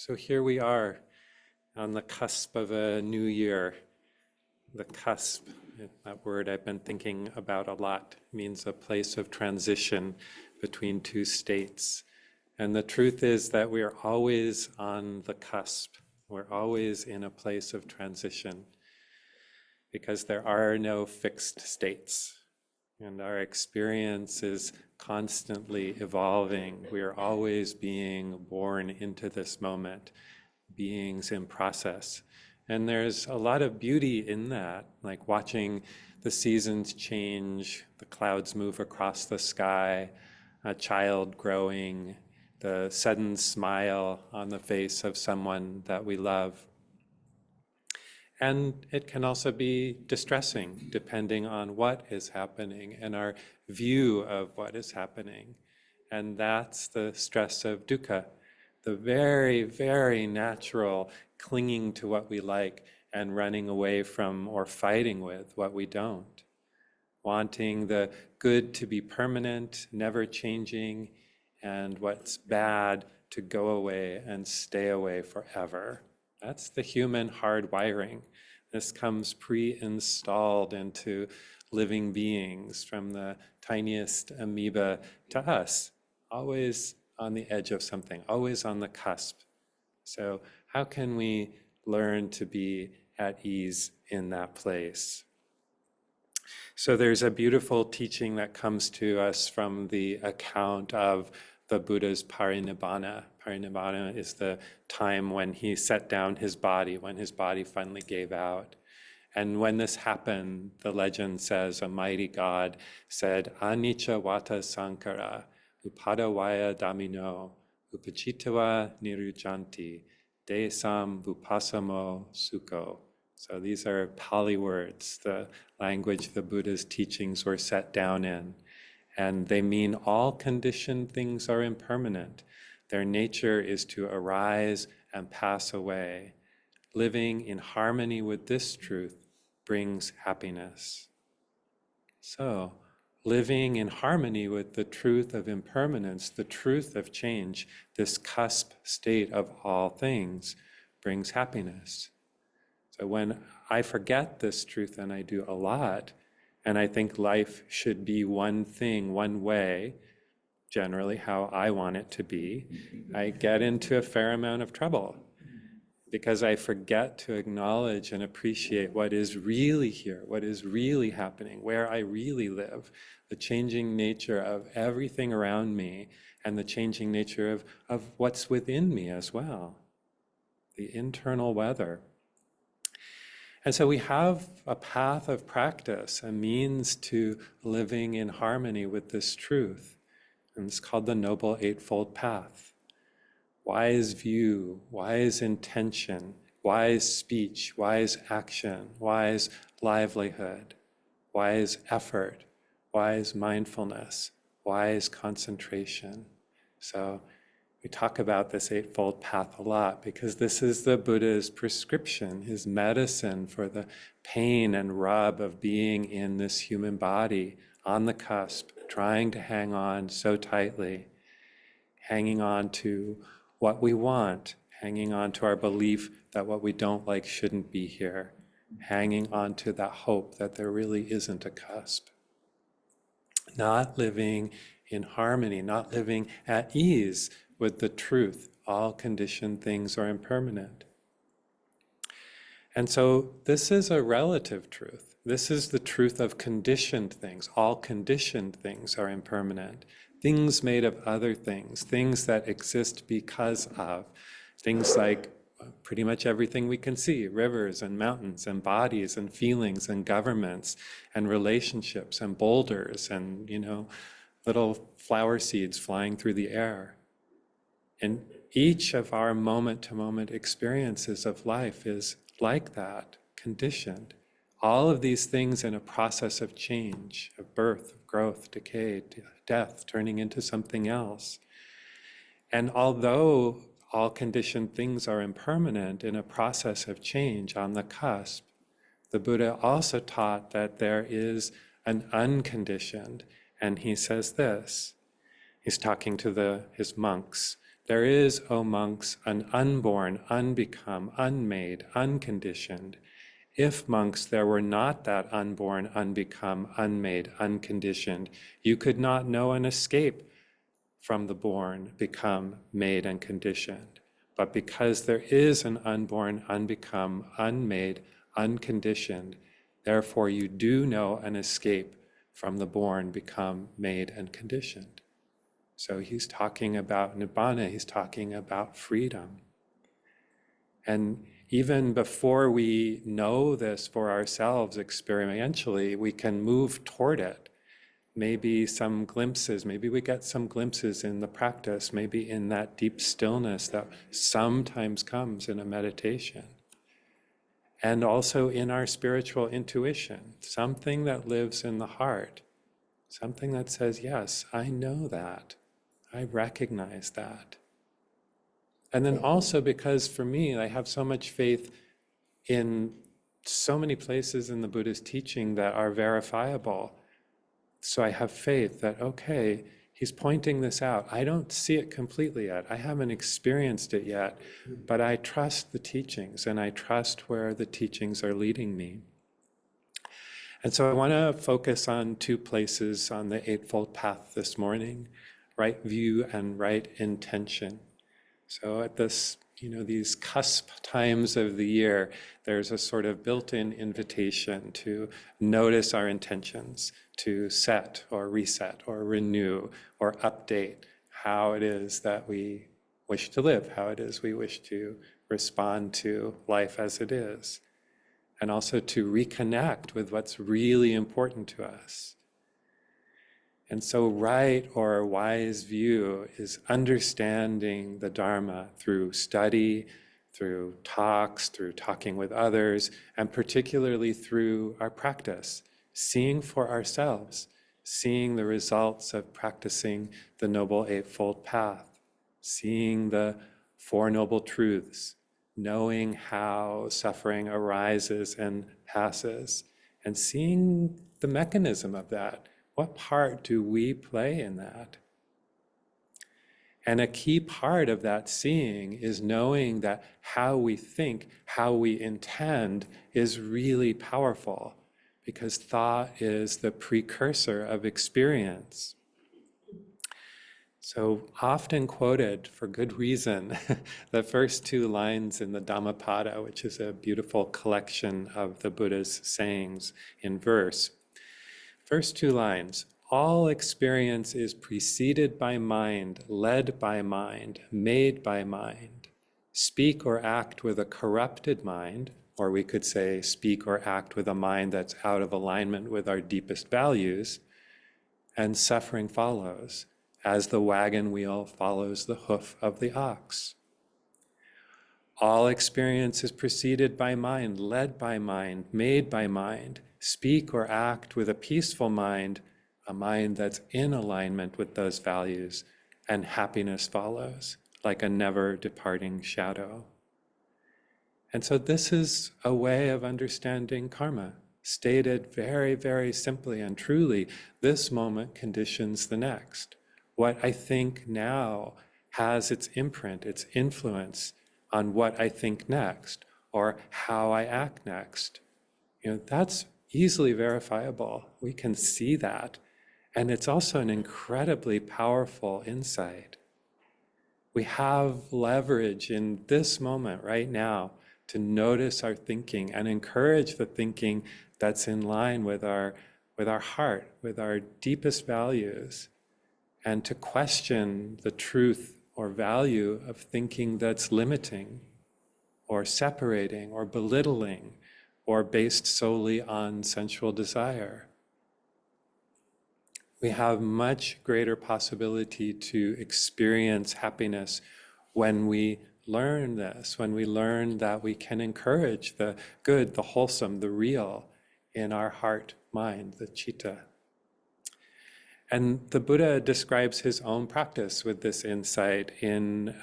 So here we are on the cusp of a new year. The cusp, that word I've been thinking about a lot, means a place of transition between two states. And the truth is that we are always on the cusp. We're always in a place of transition because there are no fixed states. And our experience is constantly evolving. We are always being born into this moment, beings in process. And there's a lot of beauty in that, like watching the seasons change, the clouds move across the sky, a child growing, the sudden smile on the face of someone that we love. And it can also be distressing, depending on what is happening and our view of what is happening. And that's the stress of dukkha, the very, very natural clinging to what we like and running away from or fighting with what we don't. Wanting the good to be permanent, never changing, and what's bad to go away and stay away forever. That's the human hardwiring. This comes pre-installed into living beings, from the tiniest amoeba to us, always on the edge of something, always on the cusp. So how can we learn to be at ease in that place? So there's a beautiful teaching that comes to us from the account of the Buddha's parinibbana. Parinibbana is the time when he set down his body, when his body finally gave out. And when this happened, the legend says, a mighty God said, Anicca vata sankara, upadavaya damino, upachitawa nirujanti, desam vupasamo sukho. So these are Pali words, the language the Buddha's teachings were set down in. And they mean all conditioned things are impermanent. Their nature is to arise and pass away. Living in harmony with this truth brings happiness. So, living in harmony with the truth of impermanence, the truth of change, this cusp state of all things brings happiness. So when I forget this truth, and I do a lot, and I think life should be one thing, one way, generally how I want it to be, I get into a fair amount of trouble because I forget to acknowledge and appreciate what is really here, what is really happening, where I really live, the changing nature of everything around me, and the changing nature of what's within me as well, the internal weather. And so we have a path of practice, a means to living in harmony with this truth. And it's called the Noble Eightfold Path. Wise view, wise intention, wise speech, wise action, wise livelihood, wise effort, wise mindfulness, wise concentration. So we talk about this Eightfold Path a lot because this is the Buddha's prescription, his medicine for the pain and rub of being in this human body on the cusp, trying to hang on so tightly, hanging on to what we want, hanging on to our belief that what we don't like shouldn't be here, hanging on to that hope that there really isn't a cusp. Not living in harmony, not living at ease with the truth, all conditioned things are impermanent. And so this is a relative truth. This is the truth of conditioned things. All conditioned things are impermanent. Things made of other things, things that exist because of, things like pretty much everything we can see, rivers and mountains and bodies and feelings and governments and relationships and boulders and, little flower seeds flying through the air. And each of our moment-to-moment experiences of life is like that, conditioned. All of these things in a process of change, of birth, of growth, decay, death, turning into something else. And although all conditioned things are impermanent in a process of change on the cusp, the Buddha also taught that there is an unconditioned, and he says this. He's talking to his monks. There is, O monks, an unborn, unbecome, unmade, unconditioned. If, monks, there were not that unborn, unbecome, unmade, unconditioned, you could not know an escape from the born, become, made, and conditioned. But because there is an unborn, unbecome, unmade, unconditioned, therefore you do know an escape from the born, become, made, and conditioned. So he's talking about nibbana, he's talking about freedom. And even before we know this for ourselves experientially, we can move toward it. Maybe some glimpses, maybe we get some glimpses in the practice, maybe in that deep stillness that sometimes comes in a meditation. And also in our spiritual intuition, something that lives in the heart, something that says, yes, I know that, I recognize that. And then also because for me, I have so much faith in so many places in the Buddha's teaching that are verifiable. So I have faith that, okay, he's pointing this out. I don't see it completely yet. I haven't experienced it yet, but I trust the teachings and I trust where the teachings are leading me. And so I want to focus on two places on the Eightfold Path this morning, right view and right intention. So at this, these cusp times of the year, there's a sort of built-in invitation to notice our intentions, to set or reset or renew or update how it is that we wish to live, how it is we wish to respond to life as it is, and also to reconnect with what's really important to us. And so right or wise view is understanding the Dharma through study, through talks, through talking with others, and particularly through our practice, seeing for ourselves, seeing the results of practicing the Noble Eightfold Path, seeing the Four Noble Truths, knowing how suffering arises and passes, and seeing the mechanism of that. What part do we play in that? And a key part of that seeing is knowing that how we think, how we intend is really powerful, because thought is the precursor of experience. So often quoted for good reason, the first two lines in the Dhammapada, which is a beautiful collection of the Buddha's sayings in verse. First two lines, all experience is preceded by mind, led by mind, made by mind. Speak or act with a corrupted mind, or we could say speak or act with a mind that's out of alignment with our deepest values, and suffering follows, as the wagon wheel follows the hoof of the ox. All experience is preceded by mind, led by mind, made by mind. Speak or act with a peaceful mind, a mind that's in alignment with those values, and happiness follows, like a never departing shadow. And so this is a way of understanding karma, stated very, very simply and truly. This moment conditions the next. What I think now has its imprint, its influence on what I think next, or how I act next. That's easily verifiable. We can see that. And it's also an incredibly powerful insight. We have leverage in this moment right now to notice our thinking and encourage the thinking that's in line with our heart, with our deepest values, and to question the truth or value of thinking that's limiting or separating or belittling or based solely on sensual desire. We have much greater possibility to experience happiness when we learn this, when we learn that we can encourage the good, the wholesome, the real in our heart, mind, the citta. And the Buddha describes his own practice with this insight in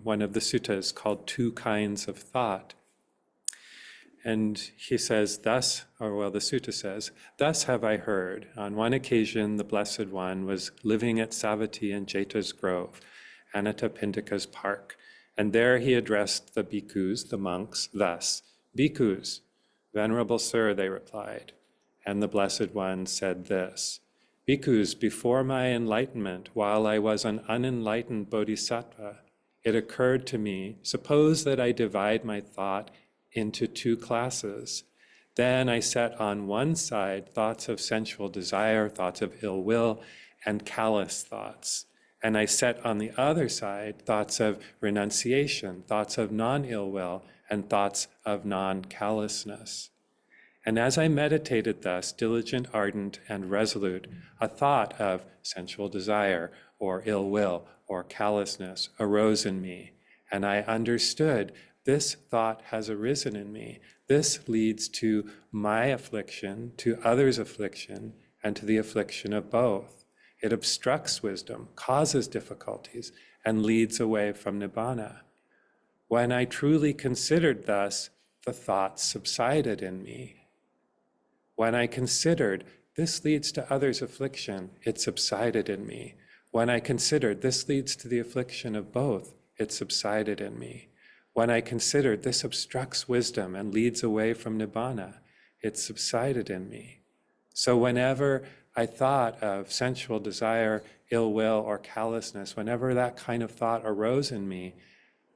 one of the suttas called Two Kinds of Thought. And he says, the sutta says, thus have I heard. On one occasion, the Blessed One was living at Savatthi in Jeta's Grove, Anathapindika's park. And there he addressed the bhikkhus, the monks, thus, "Bhikkhus, Venerable Sir," they replied. And the Blessed One said this, "Bhikkhus, before my enlightenment, while I was an unenlightened bodhisattva, it occurred to me, suppose that I divide my thought into two classes. Then I set on one side thoughts of sensual desire, thoughts of ill will, and callous thoughts. And I set on the other side thoughts of renunciation, thoughts of non-ill will, and thoughts of non-callousness. And as I meditated thus, diligent, ardent, and resolute, a thought of sensual desire, or ill will, or callousness arose in me. And I understood this thought has arisen in me. This leads to my affliction, to others' affliction, and to the affliction of both. It obstructs wisdom, causes difficulties, and leads away from nibbana. When I truly considered thus, the thoughts subsided in me. When I considered this leads to others' affliction, it subsided in me. When I considered this leads to the affliction of both, it subsided in me. When I considered this obstructs wisdom and leads away from nibbana, it subsided in me. So whenever I thought of sensual desire, ill will, or callousness, whenever that kind of thought arose in me,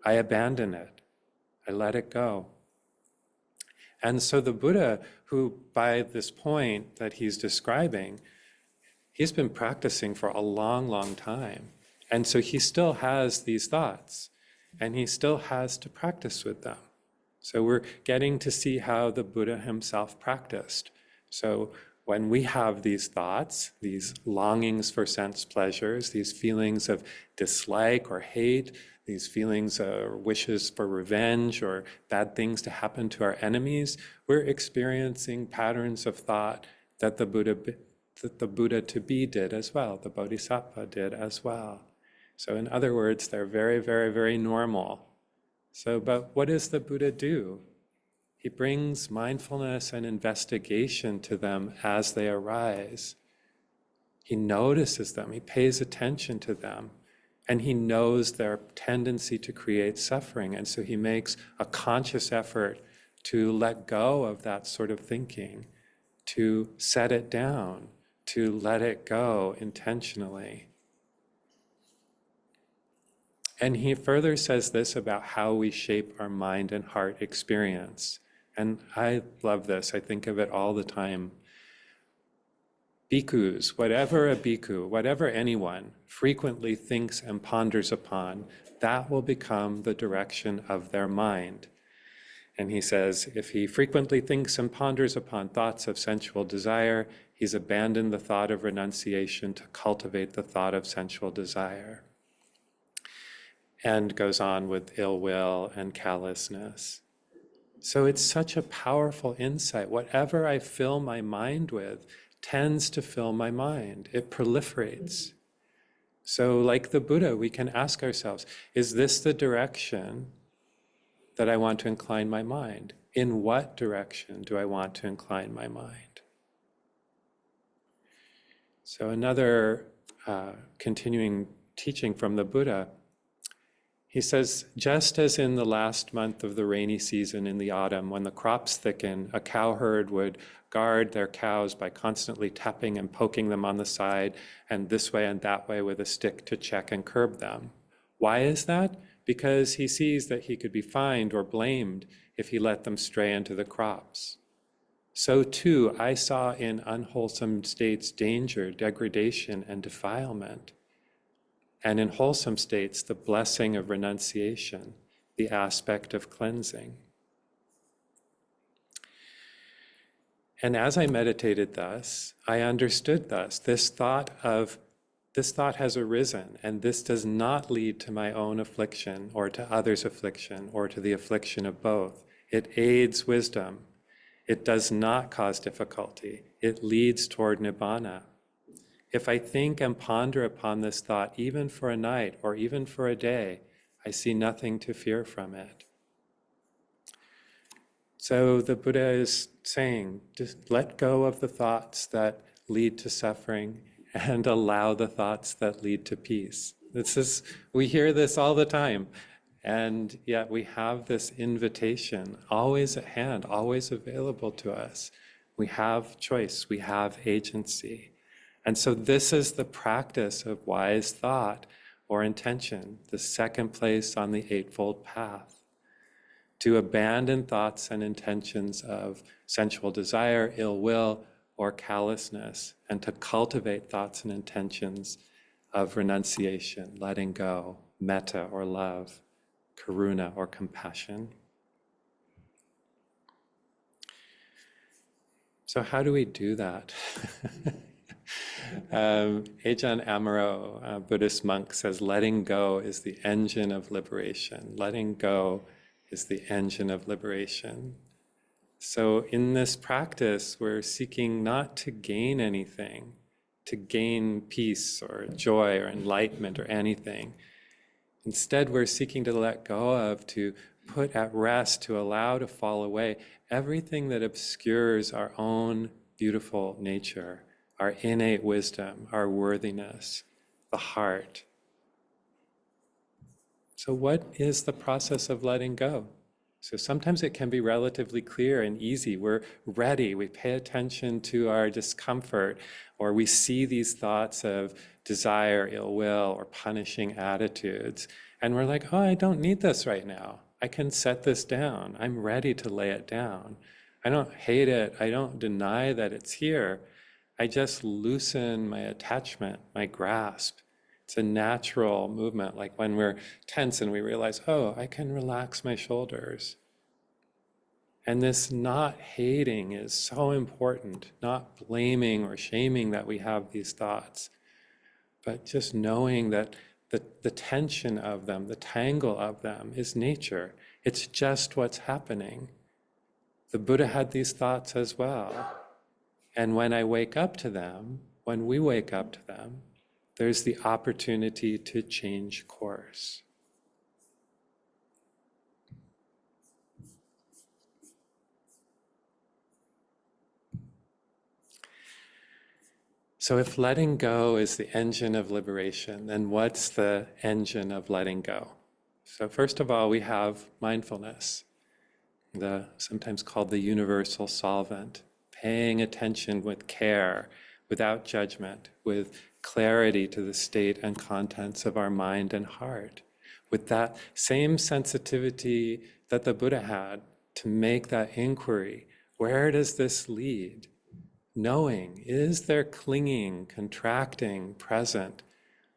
I abandoned it. I let it go. And so the Buddha, who by this point that he's describing, he's been practicing for a long, long time. And so he still has these thoughts, and he still has to practice with them. So we're getting to see how the Buddha himself practiced. So when we have these thoughts, these longings for sense pleasures, these feelings of dislike or hate, these feelings or wishes for revenge or bad things to happen to our enemies, we're experiencing patterns of thought that the Buddha to be did as well, the Bodhisattva did as well. So in other words, they're very, very, very normal. So, but what does the Buddha do? He brings mindfulness and investigation to them as they arise. He notices them, he pays attention to them, and he knows their tendency to create suffering. And so he makes a conscious effort to let go of that sort of thinking, to set it down, to let it go intentionally. And he further says this about how we shape our mind and heart experience. And I love this. I think of it all the time. Bhikkhus, whatever a bhikkhu, whatever anyone frequently thinks and ponders upon, that will become the direction of their mind. And he says, if he frequently thinks and ponders upon thoughts of sensual desire, he's abandoned the thought of renunciation to cultivate the thought of sensual desire. And goes on with ill will and callousness. So it's such a powerful insight. Whatever I fill my mind with tends to fill my mind. It proliferates. So like the Buddha, we can ask ourselves, is this the direction that I want to incline my mind? In what direction do I want to incline my mind? So another continuing teaching from the Buddha, he says, just as in the last month of the rainy season in the autumn, when the crops thicken, a cowherd would guard their cows by constantly tapping and poking them on the side and this way and that way with a stick to check and curb them. Why is that? Because he sees that he could be fined or blamed if he let them stray into the crops. So too, I saw in unwholesome states danger, degradation, and defilement. And in wholesome states, the blessing of renunciation, the aspect of cleansing. And as I meditated thus, I understood thus, this thought has arisen, and this does not lead to my own affliction or to others' affliction or to the affliction of both. It aids wisdom. It does not cause difficulty. It leads toward nibbana. If I think and ponder upon this thought, even for a night or even for a day, I see nothing to fear from it. So the Buddha is saying, just let go of the thoughts that lead to suffering and allow the thoughts that lead to peace. We hear this all the time. And yet we have this invitation always at hand, always available to us. We have choice, we have agency. And so this is the practice of wise thought or intention, the second place on the Eightfold Path. To abandon thoughts and intentions of sensual desire, ill will, or callousness, and to cultivate thoughts and intentions of renunciation, letting go, metta or love, karuna or compassion. So how do we do that? Ajahn Amaro, a Buddhist monk, says letting go is the engine of liberation. Letting go is the engine of liberation. So in this practice, we're seeking not to gain anything, to gain peace or joy or enlightenment or anything. Instead, we're seeking to let go of, to put at rest, to allow to fall away everything that obscures our own beautiful nature, our innate wisdom, our worthiness, the heart. So what is the process of letting go? So sometimes it can be relatively clear and easy. We're ready, we pay attention to our discomfort, or we see these thoughts of desire, ill will, or punishing attitudes, and we're like, oh, I don't need this right now. I can set this down. I'm ready to lay it down. I don't hate it. I don't deny that it's here. I just loosen my attachment, my grasp. It's a natural movement, like when we're tense and we realize, oh, I can relax my shoulders. And this not hating is so important, not blaming or shaming that we have these thoughts, but just knowing that the tension of them, the tangle of them is nature. It's just what's happening. The Buddha had these thoughts as well. And when I wake up to them, when we wake up to them, there's the opportunity to change course. So if letting go is the engine of liberation, then what's the engine of letting go? So first of all, we have mindfulness, sometimes called the universal solvent, paying attention with care, without judgment, with clarity to the state and contents of our mind and heart, with that same sensitivity that the Buddha had to make that inquiry. Where does this lead? Knowing, is there clinging, contracting present,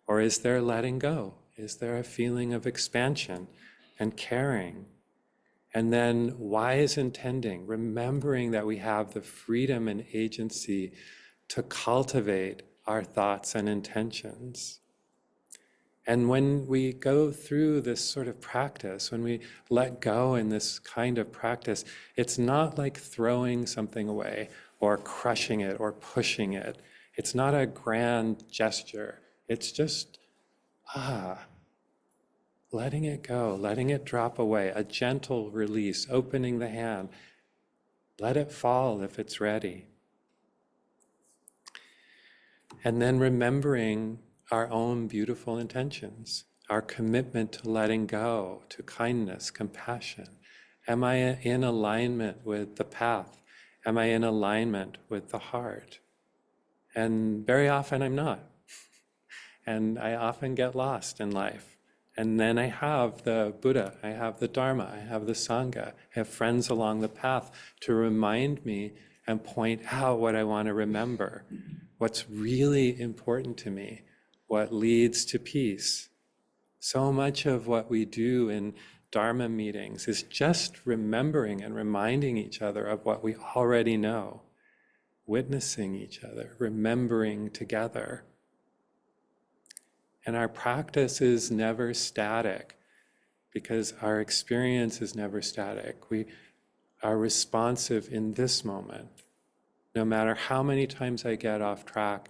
or is there letting go? Is there a feeling of expansion and caring? And then wise intending, remembering that we have the freedom and agency to cultivate our thoughts and intentions. And when we go through this sort of practice, when we let go in this kind of practice, it's not like throwing something away or crushing it or pushing it. It's not a grand gesture. It's just, letting it go, letting it drop away, a gentle release, opening the hand. Let it fall if it's ready. And then remembering our own beautiful intentions, our commitment to letting go, to kindness, compassion. Am I in alignment with the path? Am I in alignment with the heart? And very often I'm not. And I often get lost in life. And then I have the Buddha, I have the Dharma, I have the sangha, I have friends along the path to remind me and point out what I want to remember, what's really important to me, what leads to peace. So much of what we do in Dharma meetings is just remembering and reminding each other of what we already know, witnessing each other, remembering together. And our practice is never static because our experience is never static. We are responsive in this moment. No matter how many times I get off track,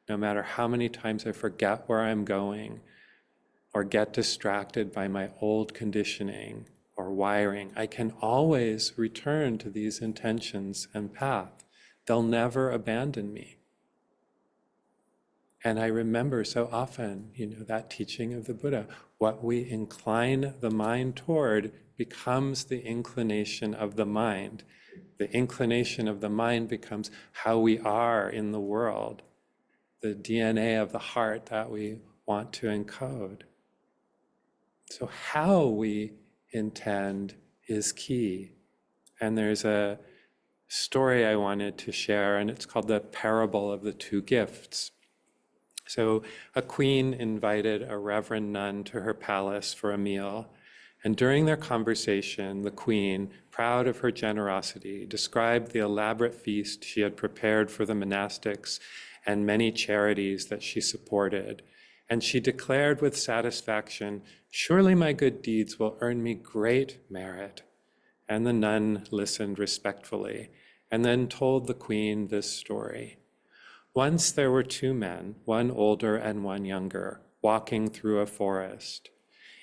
no matter how many times I forget where I'm going or get distracted by my old conditioning or wiring, I can always return to these intentions and path. They'll never abandon me. And I remember so often, that teaching of the Buddha, what we incline the mind toward becomes the inclination of the mind. The inclination of the mind becomes how we are in the world, the DNA of the heart that we want to encode. So how we intend is key. And there's a story I wanted to share, and it's called the parable of the two gifts. So a queen invited a reverend nun to her palace for a meal. And during their conversation, the queen, proud of her generosity, described the elaborate feast she had prepared for the monastics and many charities that she supported. And she declared with satisfaction, "Surely my good deeds will earn me great merit." And the nun listened respectfully and then told the queen this story. Once there were two men, one older and one younger, walking through a forest.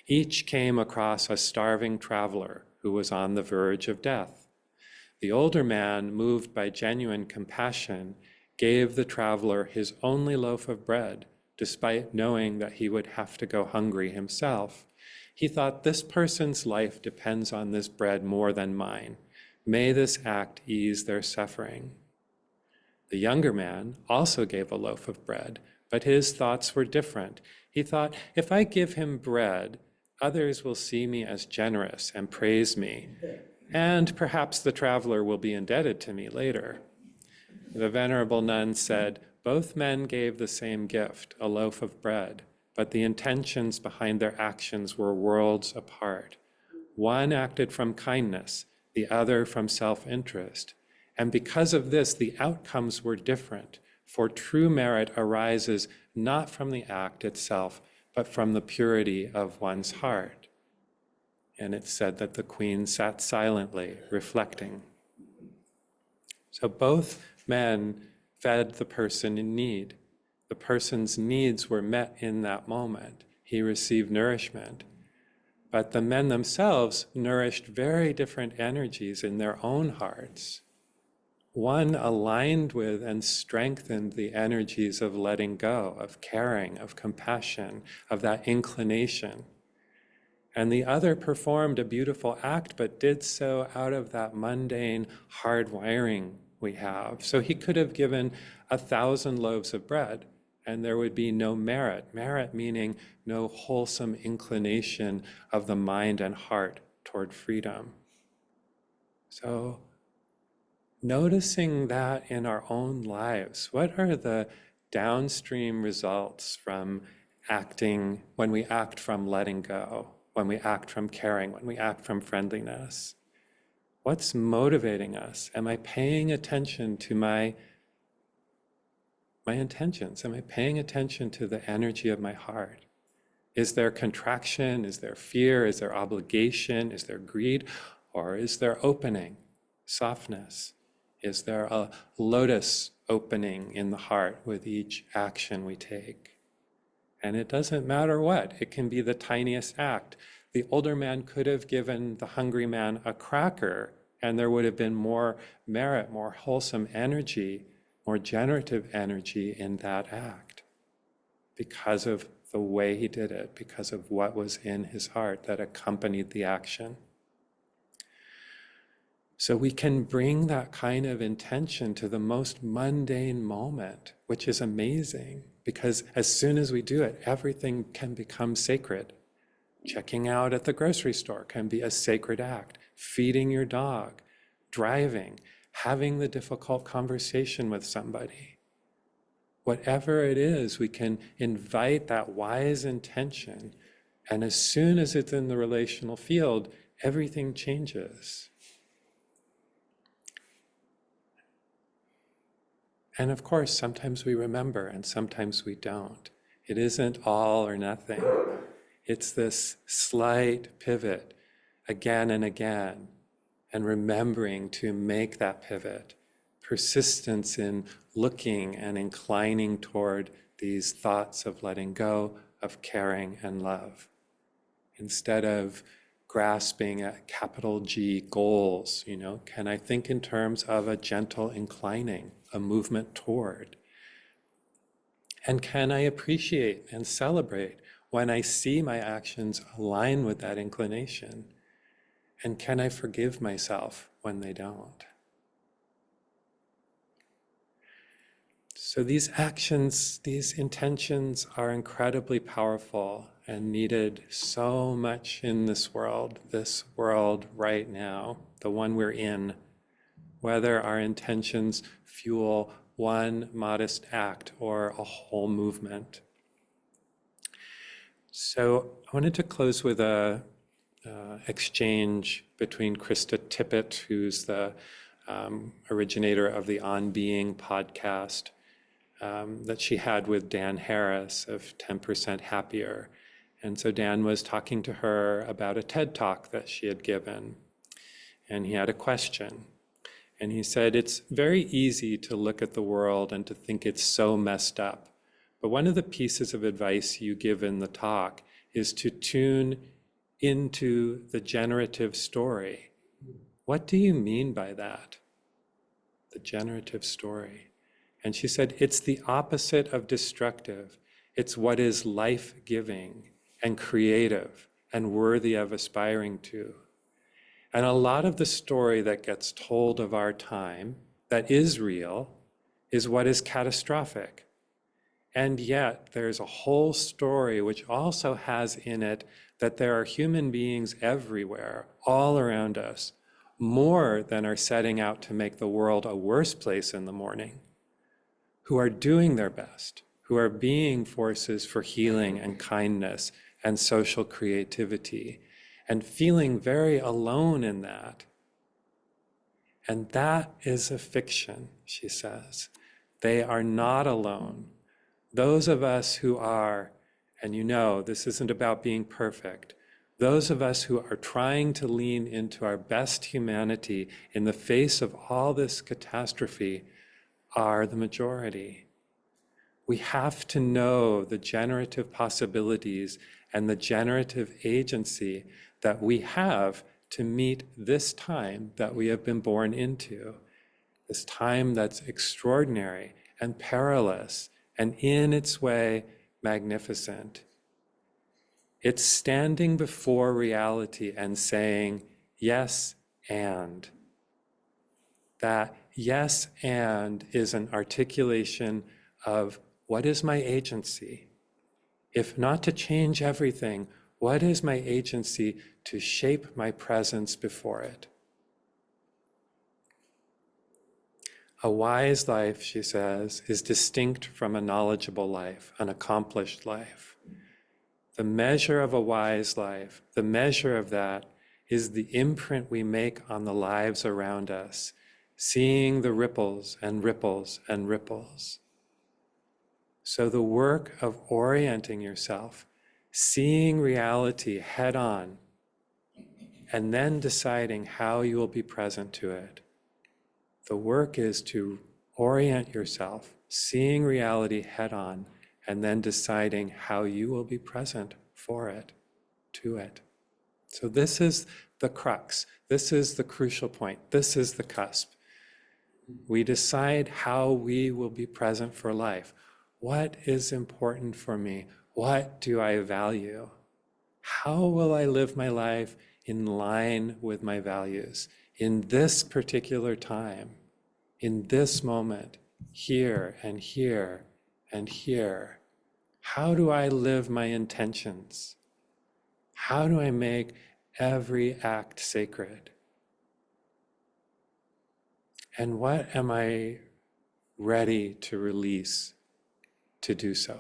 Each came across a starving traveler who was on the verge of death. The older man, moved by genuine compassion, gave the traveler his only loaf of bread, despite knowing that he would have to go hungry himself. He thought, "This person's life depends on this bread more than mine. May this act ease their suffering." The younger man also gave a loaf of bread, but his thoughts were different. He thought, "If I give him bread, others will see me as generous and praise me, and perhaps the traveler will be indebted to me later." The venerable nun said, "Both men gave the same gift, a loaf of bread, but the intentions behind their actions were worlds apart. One acted from kindness, the other from self-interest. And because of this, the outcomes were different, for true merit arises not from the act itself, but from the purity of one's heart." And it said that the queen sat silently, reflecting. So both men fed the person in need. The person's needs were met in that moment. He received nourishment. But the men themselves nourished very different energies in their own hearts. One aligned with and strengthened the energies of letting go, of caring, of compassion, of that inclination. And the other performed a beautiful act, but did so out of that mundane hard wiring we have. So he could have given 1,000 loaves of bread, and there would be no merit. Merit meaning no wholesome inclination of the mind and heart toward freedom. So noticing that in our own lives, what are the downstream results from acting, when we act from letting go, when we act from caring, when we act from friendliness? What's motivating us? Am I paying attention to my intentions? Am I paying attention to the energy of my heart? Is there contraction? Is there fear? Is there obligation? Is there greed? Or is there opening, softness? Is there a lotus opening in the heart with each action we take? And it doesn't matter what. It can be the tiniest act. The older man could have given the hungry man a cracker, and there would have been more merit, more wholesome energy, more generative energy in that act because of the way he did it, because of what was in his heart that accompanied the action. So we can bring that kind of intention to the most mundane moment, which is amazing, because as soon as we do it, everything can become sacred. Checking out at the grocery store can be a sacred act. Feeding your dog, driving, having the difficult conversation with somebody. Whatever it is, we can invite that wise intention, and as soon as it's in the relational field, everything changes. And of course, sometimes we remember and sometimes we don't. It isn't all or nothing. It's this slight pivot again and again, and remembering to make that pivot. Persistence in looking and inclining toward these thoughts of letting go, of caring and love. Instead of grasping at capital G goals, can I think in terms of a gentle inclining, a movement toward? And can I appreciate and celebrate when I see my actions align with that inclination? And can I forgive myself when they don't? So these actions, these intentions are incredibly powerful and needed so much in this world right now, the one we're in, whether our intentions fuel one modest act or a whole movement. So I wanted to close with a exchange between Krista Tippett, who's the originator of the On Being podcast, that she had with Dan Harris of 10% Happier. And so Dan was talking to her about a TED Talk that she had given. And he had a question. And he said, it's very easy to look at the world and to think it's so messed up. But one of the pieces of advice you give in the talk is to tune into the generative story. What do you mean by that? The generative story. And she said, it's the opposite of destructive. It's what is life-giving and creative and worthy of aspiring to. And a lot of the story that gets told of our time that is real is what is catastrophic. And yet there's a whole story which also has in it that there are human beings everywhere, all around us, more than are setting out to make the world a worse place in the morning, who are doing their best, who are being forces for healing and kindness and social creativity, and feeling very alone in that. And that is a fiction, she says. They are not alone. Those of us who are, and you know, this isn't about being perfect, those of us who are trying to lean into our best humanity in the face of all this catastrophe are the majority. We have to know the generative possibilities and the generative agency that we have to meet this time that we have been born into, this time that's extraordinary and perilous and in its way magnificent. It's standing before reality and saying, yes, and. That yes, and is an articulation of what is my agency? If not to change everything, what is my agency to shape my presence before it? A wise life, she says, is distinct from a knowledgeable life, an accomplished life. The measure of a wise life, the measure of that is the imprint we make on the lives around us, seeing the ripples and ripples and ripples. So the work of orienting yourself, seeing reality head on, and then deciding how you will be present to it. The work is to orient yourself, seeing reality head on, and then deciding how you will be present for it, to it. So this is the crux. This is the crucial point. This is the cusp. We decide how we will be present for life. What is important for me? What do I value? How will I live my life in line with my values in this particular time, in this moment, here and here and here? How do I live my intentions? How do I make every act sacred? And what am I ready to release to do so?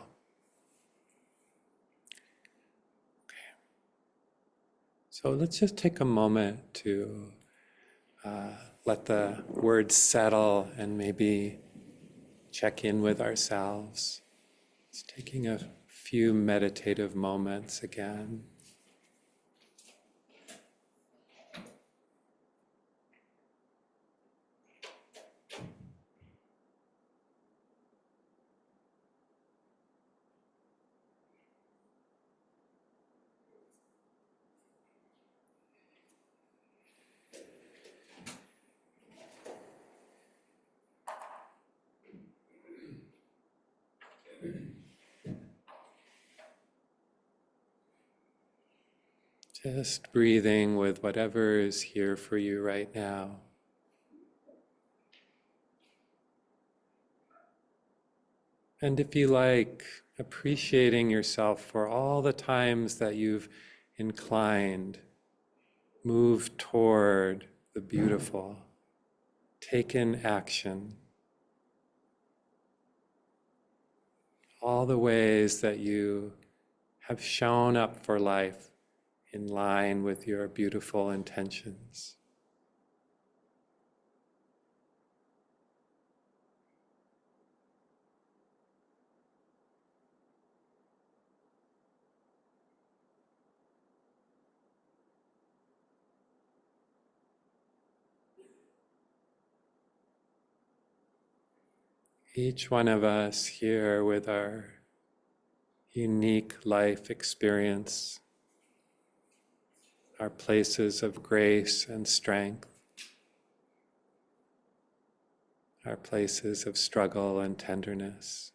Okay. So let's just take a moment to let the words settle and maybe check in with ourselves. It's taking a few meditative moments again. Just breathing with whatever is here for you right now. And if you like, appreciating yourself for all the times that you've inclined, moved toward the beautiful, taken action, all the ways that you have shown up for life in line with your beautiful intentions. Each one of us here with our unique life experience, our places of grace and strength, our places of struggle and tenderness.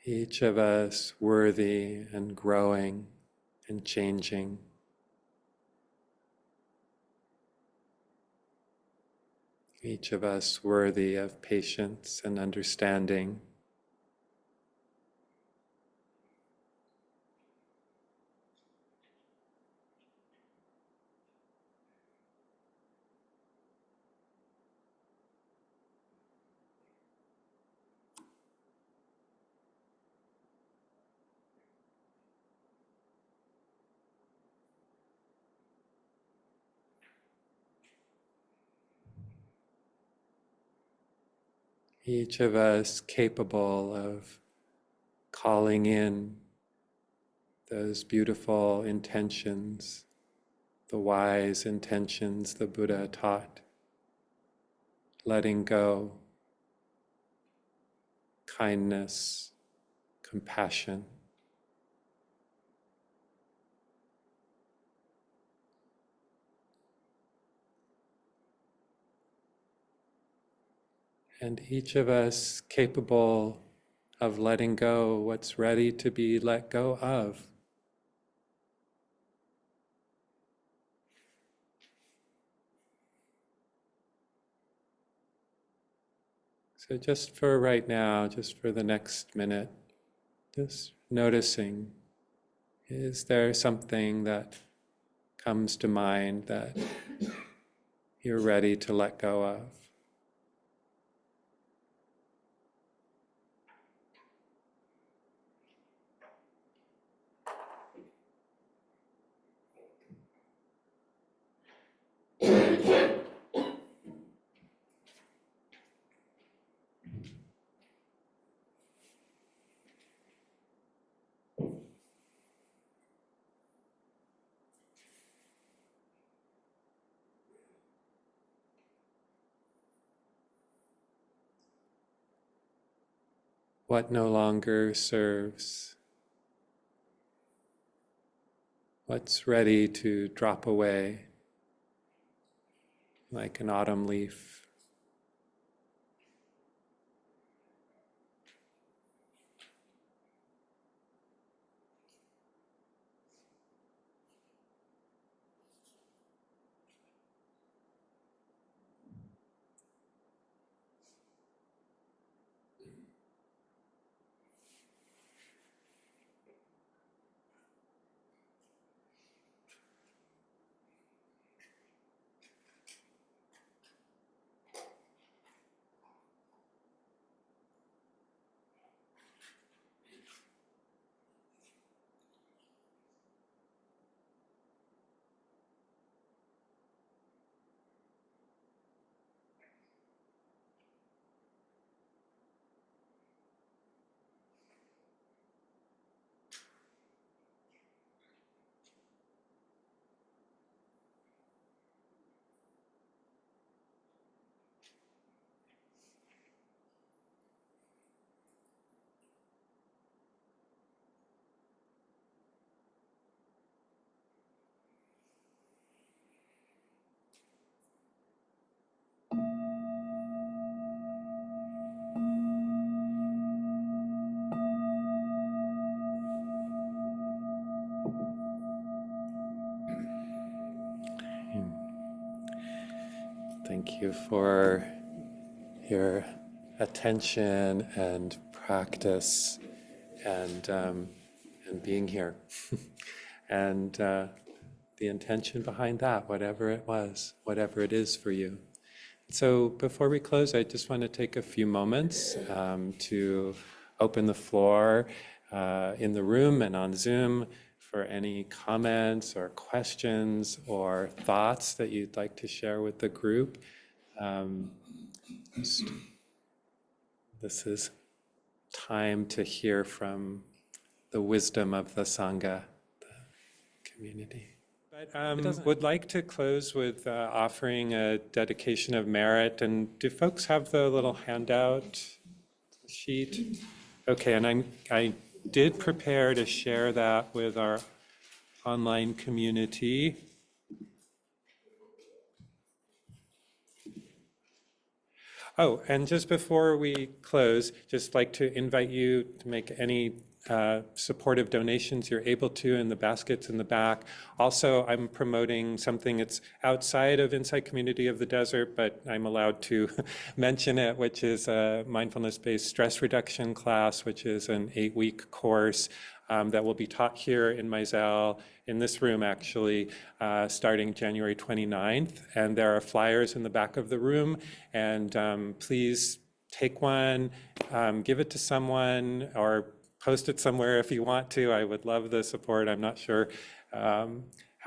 Each of us worthy and growing and changing. Each of us worthy of patience and understanding. Each of us capable of calling in those beautiful intentions, the wise intentions the Buddha taught, letting go, kindness, compassion. And each of us capable of letting go what's ready to be let go of. So just for right now, just for the next minute, just noticing, is there something that comes to mind that you're ready to let go of? What no longer serves? What's ready to drop away like an autumn leaf? Thank you for your attention and practice and being here. And the intention behind that, whatever it was, whatever it is for you. So before we close, I just want to take a few moments to open the floor in the room and on Zoom for any comments or questions or thoughts that you'd like to share with the group. This is time to hear from the wisdom of the sangha, the community. But would like to close with offering a dedication of merit. And do folks have the little handout sheet? Okay, and I did prepare to share that with our online community. Oh, and just before we close, just like to invite you to make any supportive donations you're able to in the baskets in the back. Also, I'm promoting something that's outside of Inside Community of the Desert, but I'm allowed to mention it, which is a mindfulness-based stress reduction class, which is an 8-week course that will be taught here in Maizal, in this room actually, starting January 29th. And there are flyers in the back of the room, and please take one, give it to someone, or post it somewhere if you want to. I would love the support. I'm not sure how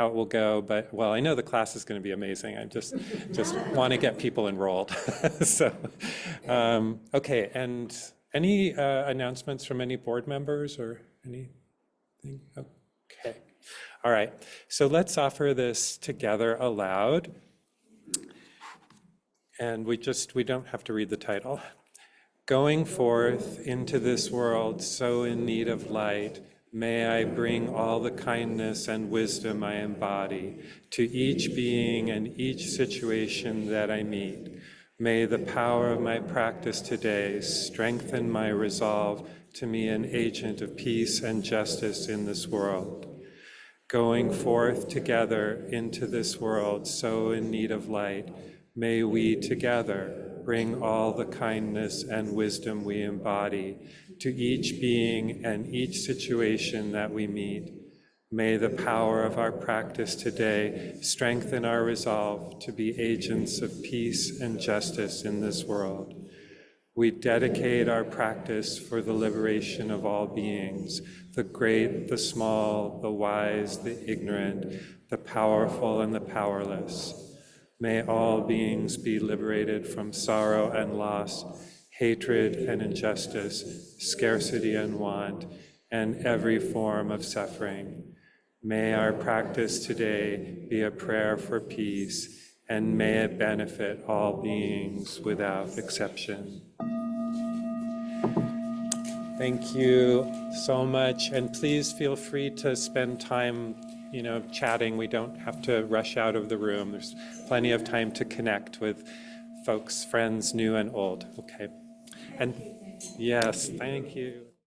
it will go, but well, I know the class is going to be amazing. I just want to get people enrolled. So, okay, and any announcements from any board members or anything? Okay, all right. So let's offer this together aloud. And we don't have to read the title. Going forth into this world so in need of light, may I bring all the kindness and wisdom I embody to each being and each situation that I meet. May the power of my practice today strengthen my resolve to be an agent of peace and justice in this world. Going forth together into this world so in need of light, may we together bring all the kindness and wisdom we embody to each being and each situation that we meet. May the power of our practice today strengthen our resolve to be agents of peace and justice in this world. We dedicate our practice for the liberation of all beings, the great, the small, the wise, the ignorant, the powerful and the powerless. May all beings be liberated from sorrow and loss, hatred and injustice, scarcity and want, and every form of suffering. May our practice today be a prayer for peace, and may it benefit all beings without exception. Thank you so much, and please feel free to spend time chatting. We don't have to rush out of the room. There's plenty of time to connect with folks, friends, new and old. Okay. And yes, thank you.